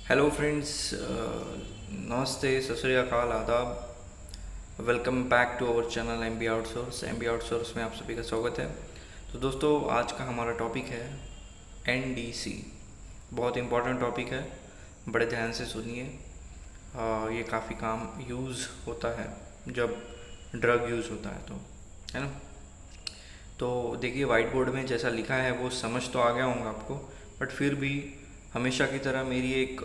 Hello friends, नमस्ते, सत श्री अकाल, आदाब। Welcome back to our channel M B outsource में आप सभी का स्वागत है। तो दोस्तों, आज का हमारा टॉपिक है NDC। बहुत इम्पोर्टेंट टॉपिक है, बड़े ध्यान से सुनिए। ये काफ़ी काम यूज़ होता है जब ड्रग यूज़ होता है, तो है ना। तो देखिए, वाइट बोर्ड में जैसा लिखा है वो समझ तो आ गया होगा आपको, बट फिर भी हमेशा की तरह मेरी एक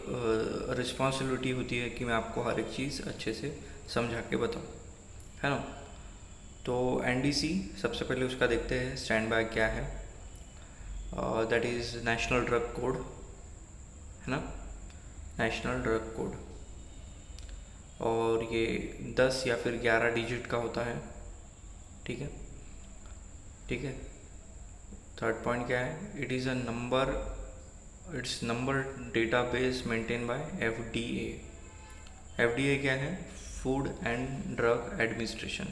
रिस्पॉन्सिबिलिटी होती है कि मैं आपको हर एक चीज़ अच्छे से समझा के बताऊँ, है ना। तो NDC सबसे पहले उसका देखते हैं स्टैंड बाय क्या है। That is national drug code, है ना, नेशनल ड्रग कोड। और ये 10 या फिर 11 डिजिट का होता है, ठीक है, ठीक है। थर्ड पॉइंट क्या है? It is a number, it's number database maintain by FDA। FDA क्या है? फूड एंड ड्रग एडमिनिस्ट्रेशन,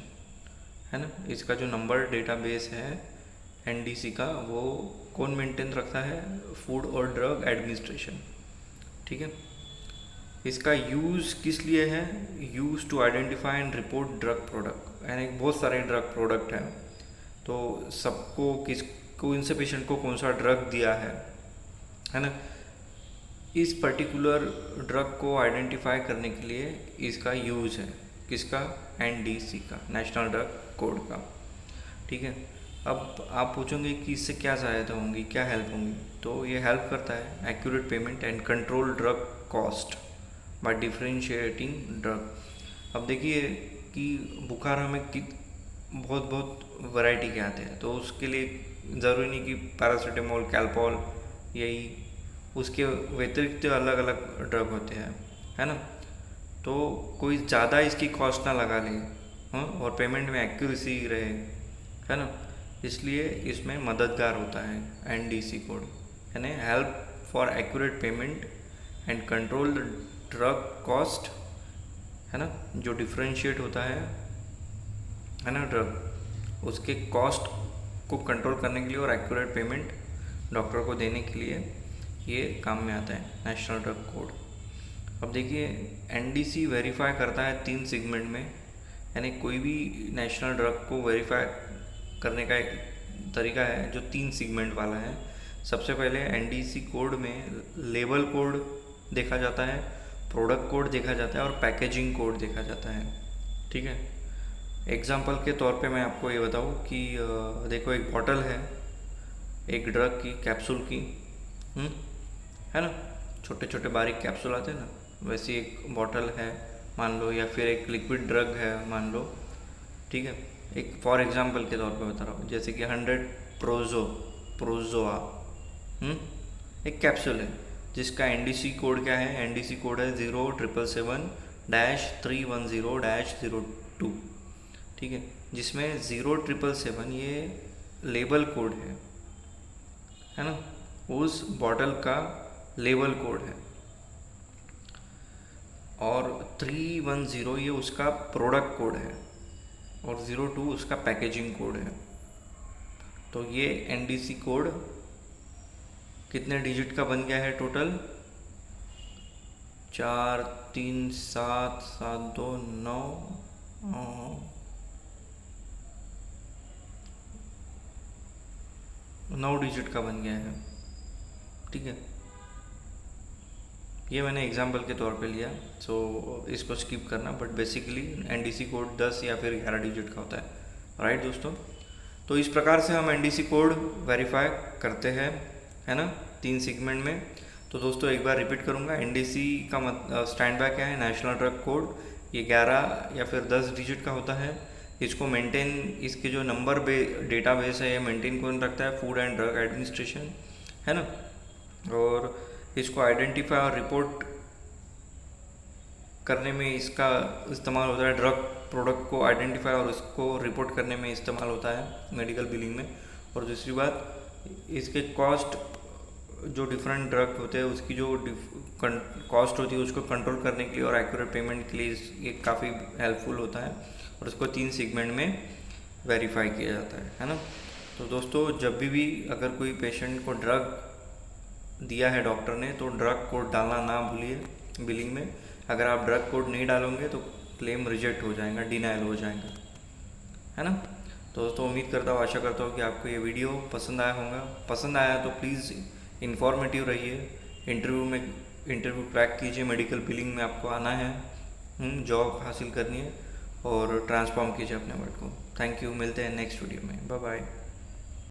है ना। इसका जो नंबर डेटाबेस है NDC का, वो कौन मेंटेन रखता है? फूड और ड्रग एडमिनिस्ट्रेशन, ठीक है। इसका यूज़ किस लिए है? Use to identify and report drug product, यानी बहुत सारे ड्रग प्रोडक्ट हैं, तो सबको किसको, इनसे पेशेंट को कौन सा ड्रग दिया है ना। इस पर्टिकुलर ड्रग को आइडेंटिफाई करने के लिए इसका यूज़ है, किसका? NDC का, नेशनल ड्रग कोड का, ठीक है। अब आप पूछोगे कि इससे क्या सहायता होंगी, क्या हेल्प होंगी? तो ये हेल्प करता है accurate payment and control drug cost by differentiating drug. अब देखिए कि बुखार हमें बहुत बहुत वैरायटी के आते हैं, तो उसके लिए ज़रूरी नहीं कि पैरासीटामोल, कैल्पॉल, यही, उसके व्यतिरिक्त अलग अलग ड्रग होते हैं, है ना। तो कोई ज़्यादा इसकी कॉस्ट ना लगा ले, हाँ, और पेमेंट में एक्यूरेसी रहे, है ना। इसलिए इसमें मददगार होता है NDC कोड, यानी help for accurate payment and control drug cost, है ना। जो डिफ्रेंशिएट होता है ना ड्रग, उसके कॉस्ट को कंट्रोल करने के लिए और एक्यूरेट पेमेंट डॉक्टर को देने के लिए ये काम में आता है नेशनल ड्रग कोड। अब देखिए, NDC वेरीफाई करता है 3 सेगमेंट में, यानी कोई भी नेशनल ड्रग को वेरीफाई करने का एक तरीका है जो 3 सेगमेंट वाला है। सबसे पहले NDC कोड में लेबल कोड देखा जाता है, प्रोडक्ट कोड देखा जाता है और पैकेजिंग कोड देखा जाता है, ठीक है। एग्जाम्पल के तौर पे मैं आपको ये बताऊँ कि देखो, एक बॉटल है एक ड्रग की, कैप्सूल की, है ना, छोटे छोटे बारीक कैप्सूल आते हैं ना, वैसी एक बॉटल है मान लो, या फिर एक लिक्विड ड्रग है मान लो, ठीक है। एक फॉर एग्जांपल के तौर पे बता रहा हूँ, जैसे कि 100 प्रोजोआ एक कैप्सूल है जिसका NDC कोड क्या है? NDC कोड है 0777-310-02, ठीक है, जिसमें 0777 ये लेबल कोड है ना, उस बॉटल का लेबल कोड है, और 310 ये उसका प्रोडक्ट कोड है, और 02 उसका पैकेजिंग कोड है। तो ये NDC कोड कितने डिजिट का बन गया है टोटल? 4 3 7 7 2 9 9 डिजिट का बन गया है, ठीक है। ये मैंने एग्जाम्पल के तौर पे लिया, सो इसको स्किप करना, बट बेसिकली NDC कोड 10 या फिर 11 डिजिट का होता है, राइट दोस्तों। तो इस प्रकार से हम NDC कोड वेरीफाई करते हैं, है ना, 3 सेगमेंट में। तो दोस्तों एक बार रिपीट करूँगा, NDC का स्टैंड बाय क्या है? National drug code. ये 11 या फिर 10 डिजिट का होता है। इसको मेंटेन, इसके जो नंबर डेटाबेस है, ये मेंटेन कौन रखता है? फूड एंड ड्रग एडमिनिस्ट्रेशन, है ना। और इसको आइडेंटिफाई और रिपोर्ट करने में इसका इस्तेमाल होता है, ड्रग प्रोडक्ट को आइडेंटिफाई और उसको रिपोर्ट करने में इस्तेमाल होता है मेडिकल बिलिंग में। और दूसरी बात, इसके कॉस्ट, जो डिफरेंट ड्रग होते हैं उसकी जो कॉस्ट होती है उसको कंट्रोल करने के लिए और एक्यूरेट पेमेंट के लिए ये काफ़ी हेल्पफुल होता है, और इसको 3 सेगमेंट में वेरीफाई किया जाता है ना। तो दोस्तों, जब भी अगर कोई पेशेंट को ड्रग दिया है डॉक्टर ने, तो ड्रग कोड डालना ना भूलिए बिलिंग में। अगर आप ड्रग कोड नहीं डालोगे तो क्लेम रिजेक्ट हो जाएगा, डिनाइल हो जाएगा, है ना। तो दोस्तों उम्मीद करता हूँ, आशा करता हूँ कि आपको ये वीडियो पसंद आया होगा। पसंद आया तो प्लीज़ इन्फॉर्मेटिव रहिए, इंटरव्यू क्रैक कीजिए, मेडिकल बिलिंग में आपको आना है, जॉब हासिल करनी है, और ट्रांसफॉर्म कीजिए अपने वर्ड को। थैंक यू, मिलते हैं नेक्स्ट वीडियो में, बाय बाय।